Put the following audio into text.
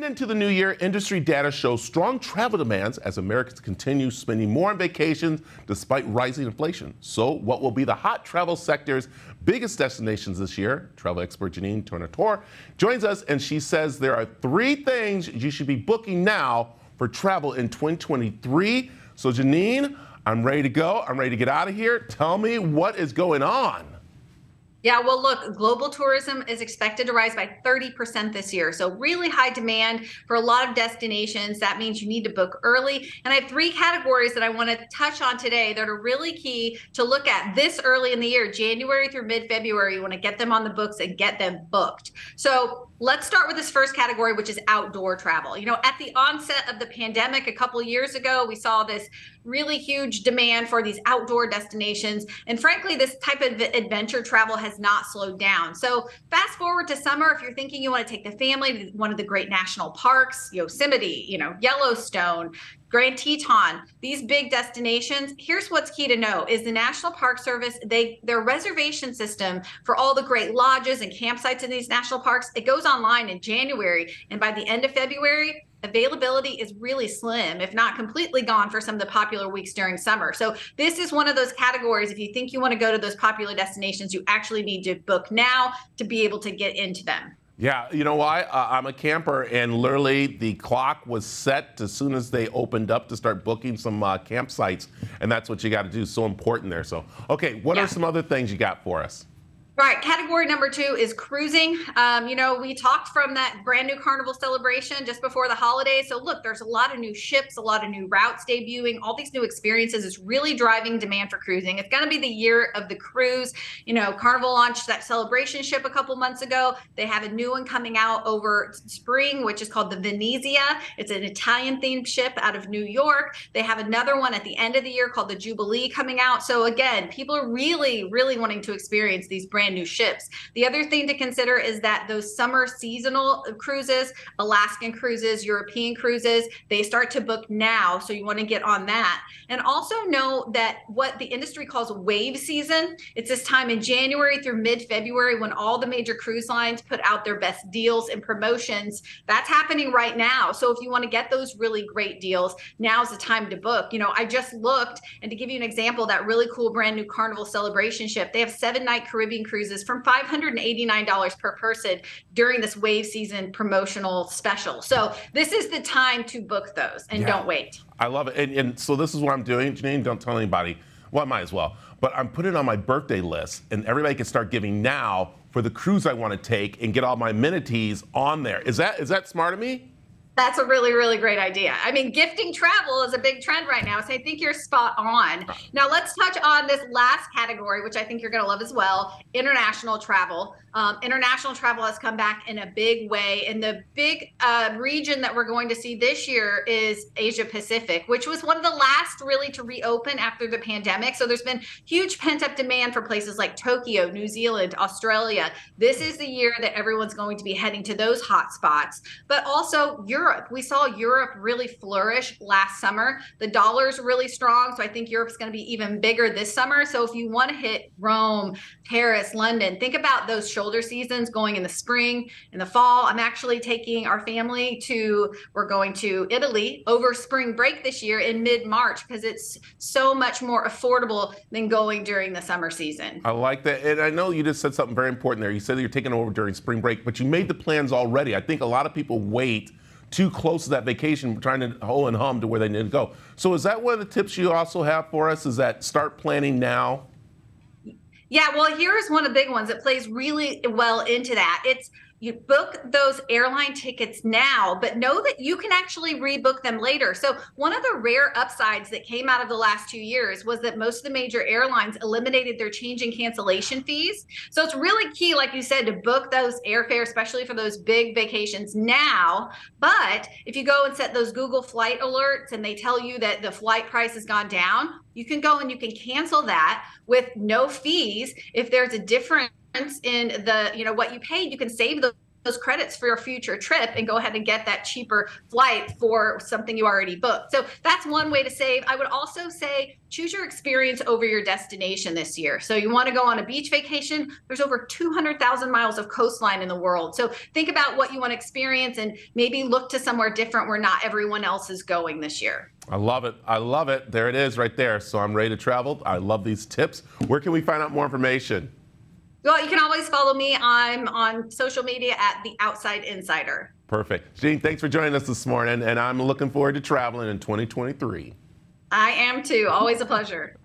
into the new year, industry data shows strong travel demands as Americans continue spending more on vacations despite rising inflation. So what will be the hot travel sector's biggest destinations this year? Travel expert Janine Tornatore joins us, and she says there are 3 things you should be booking now for travel in 2023. So Janine, I'm ready to go. I'm ready to get out of here. Tell me what is going on. Yeah, well, look, global tourism is expected to rise by 30% this year. So really high demand for a lot of destinations. That means you need to book early. And I have 3 categories that I want to touch on today that are really key to look at this early in the year, January through mid-February. You want to get them on the books and get them booked. So let's start with this first category, which is outdoor travel. You know, at the onset of the pandemic a couple of years ago, we saw this really huge demand for these outdoor destinations. And frankly, this type of adventure travel has not slowed down. So fast forward to summer, if you're thinking you want to take the family to one of the great national parks, Yosemite, Yellowstone, Grand Teton, these big destinations, here's what's key to know is the National Park Service, their reservation system for all the great lodges and campsites in these national parks, it goes online in January. And by the end of February, availability is really slim, if not completely gone for some of the popular weeks during summer. So this is one of those categories. If you think you want to go to those popular destinations, you actually need to book now to be able to get into them. Yeah, you know why? I'm a camper, and literally the clock was set as soon as they opened up to start booking some campsites, and that's what you got to do. So important there. So, okay, what are some other things you got for us? Right. Category number 2 is cruising. We talked from that brand new Carnival celebration just before the holidays. So look, there's a lot of new ships, a lot of new routes debuting, all these new experiences is really driving demand for cruising. It's going to be the year of the cruise. Carnival launched that celebration ship a couple months ago. They have a new one coming out over spring, which is called the Venezia. It's an Italian themed ship out of New York. They have another one at the end of the year called the Jubilee coming out. So again, people are really, really wanting to experience these brand new ships. The other thing to consider is that those summer seasonal cruises, Alaskan cruises, European cruises, they start to book now. So you want to get on that. And also know that what the industry calls wave season, it's this time in January through mid-February when all the major cruise lines put out their best deals and promotions. That's happening right now. So if you want to get those really great deals, now's the time to book. I just looked, and to give you an example, that really cool brand new Carnival celebration ship, they have 7-night Caribbean cruises from $589 per person during this wave season promotional special. So this is the time to book those, and don't wait. I love it. And so this is what I'm doing, Janine, don't tell anybody. Well, I might as well. But I'm putting it on my birthday list, and everybody can start giving now for the cruise I want to take and get all my amenities on there. Is that smart of me? That's a really, really great idea. I mean, gifting travel is a big trend right now, so I think you're spot on. Now, let's touch on this last category, which I think you're going to love as well, international travel. International travel has come back in a big way, and the big region that we're going to see this year is Asia Pacific, which was one of the last really to reopen after the pandemic. So there's been huge pent-up demand for places like Tokyo, New Zealand, Australia. This is the year that everyone's going to be heading to those hot spots, but also Europe. We saw Europe really flourish last summer. The dollar's really strong, so I think Europe's going to be even bigger this summer. So if you want to hit Rome, Paris, London, think about those shoulder seasons going in the spring, in the fall. I'm actually taking our family we're going to Italy over spring break this year in mid-March because it's so much more affordable than going during the summer season. I like that. And I know you just said something very important there. You said that you're taking over during spring break, but you made the plans already. I think a lot of people wait too close to that vacation, trying to ho and hum to where they need to go. So is that one of the tips you also have for us, is that start planning now? Yeah, well, here's one of the big ones that plays really well into that. It's you book those airline tickets now, but know that you can actually rebook them later. So one of the rare upsides that came out of the last 2 years was that most of the major airlines eliminated their change and cancellation fees. So it's really key, like you said, to book those airfares, especially for those big vacations now. But if you go and set those Google flight alerts and they tell you that the flight price has gone down, you can go and you can cancel that with no fees. If there's a difference in the, what you paid, you can save those those credits for your future trip and go ahead and get that cheaper flight for something you already booked. So that's one way to save. I would also say choose your experience over your destination this year. So you want to go on a beach vacation. There's over 200,000 miles of coastline in the world. So think about what you want to experience and maybe look to somewhere different where not everyone else is going this year. I love it. I love it. There it is right there. So I'm ready to travel. I love these tips. Where can we find out more information? Well, you can always follow me. I'm on social media at The Outside Insider. Perfect. Jean, thanks for joining us this morning, and I'm looking forward to traveling in 2023. I am too. Always a pleasure.